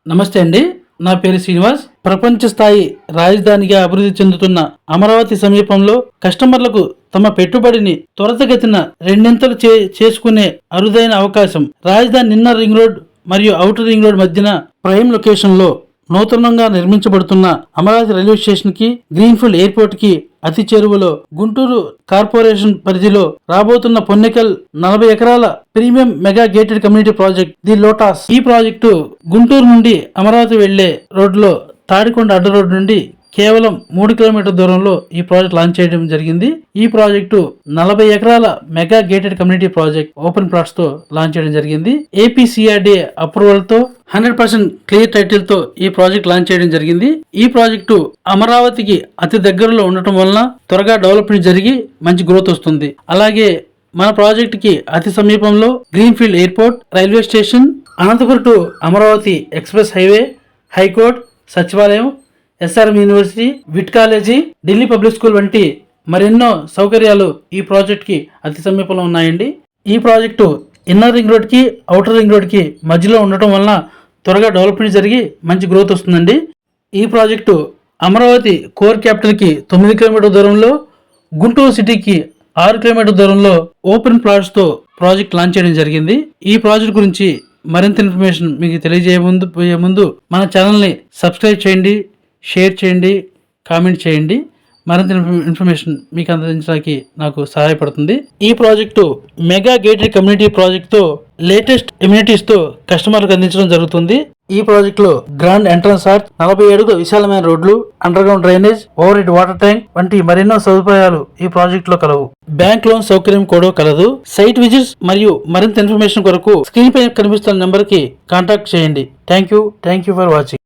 నమస్తే అండి. నా పేరు శ్రీనివాస్. ప్రపంచ స్థాయి రాజధానిగా అభివృద్ధి చెందుతున్న అమరావతి సమీపంలో కస్టమర్లకు తమ పెట్టుబడిని త్వరితగతిన రెండింతలు చేసుకునే అరుదైన అవకాశం. రాజధాని ఇన్నర్ రింగ్ రోడ్ మరియు ఔటర్ రింగ్ రోడ్ మధ్యన ప్రైమ్ లొకేషన్లో నూతనంగా నిర్మించబడుతున్న అమరావతి రైల్వే స్టేషన్ కి, గ్రీన్ఫీల్డ్ ఎయిర్పోర్ట్ కి అతి చేరువలో గుంటూరు కార్పొరేషన్ పరిధిలో రాబోతున్న పొన్నెకల్ 40 ఎకరాల premium mega gated community project the lotus. ఈ ప్రాజెక్టు గుంటూరు నుండి అమరావతి వెళ్లే రోడ్లో తాడికొండ అడ్డ రోడ్డు నుండి కేవలం 3 కిలోమీటర్ దూరంలో ఈ ప్రాజెక్ట్ లాంచ్ చేయడం జరిగింది. ఈ ప్రాజెక్టు 40 ఎకరాల mega gated community project open plots తో లాంచ్ చేయడం జరిగింది. ఏపీసీఆర్డీఏ అప్రూవల్ తో 100% క్లియర్ టైటిల్ తో ఈ ప్రాజెక్ట్ లాంచ్ చేయడం జరిగింది. ఈ ప్రాజెక్టు అమరావతికి అతి దగ్గరలో ఉండటం వలన త్వరగా డెవలప్మెంట్ జరిగి మంచి గ్రోత్ వస్తుంది. అలాగే మన ప్రాజెక్ట్ కి అతి సమీపంలో greenfield airport, railway station, Anantapur to Amaravati express highway, high court, సచివాలయం, SRM university, VIT college, Delhi public school వంటి మరెన్నో సౌకర్యాలు ఈ ప్రాజెక్ట్ కి అతి సమీపంలో ఉన్నాయండి. ఈ ప్రాజెక్టు ఇన్నర్ రింగ్ రోడ్ కి, ఔటర్ రింగ్ రోడ్ కి మధ్యలో ఉండటం వలన త్వరగా డెవలప్మెంట్ జరిగి మంచి గ్రోత్ వస్తుందండి. ఈ ప్రాజెక్టు అమరావతి కోర్ క్యాపిటల్ కి 9 కిలోమీటర్ దూరంలో, గుంటూరు సిటీకి 6 కిలోమీటర్ దూరంలో ఓపెన్ ప్లాట్స్ తో ప్రాజెక్ట్ లాంచ్ చేయడం జరిగింది. ఈ ప్రాజెక్ట్ గురించి మరింత ఇన్ఫర్మేషన్ మీకు తెలియజేయబోయే ముందు మన ఛానల్ని సబ్స్క్రైబ్ చేయండి, షేర్ చేయండి, కామెంట్ చేయండి. మరింత ఇన్ఫర్మేషన్ మీకు అందించడానికి నాకు సహాయపడుతుంది. ఈ ప్రాజెక్టు మెగా గేటెడ్ కమ్యూనిటీ ప్రాజెక్టుతో లేటెస్ట్ ఎమ్యూనిటీస్ తో కస్టమర్లకు అందించడం జరుగుతుంది. ఈ ప్రాజెక్ట్ లో గ్రాండ్ ఎంట్రన్స్ ఆర్చ్, 40 అడుగుల విశాలమైన రోడ్లు, under ground drainage, over head water tank వంటి మరెన్నో సదుపాయాలు ఈ ప్రాజెక్ట్ లో కలవు. బ్యాంక్ లోన్ సౌకర్యం కూడా కలదు. సైట్ విజిట్స్ మరియు మరింత ఇన్ఫర్మేషన్ కొరకు స్క్రీన్ పై కనిపిస్తున్న నెంబర్ కి కాంటాక్ట్ చేయండి. Thank you for watching.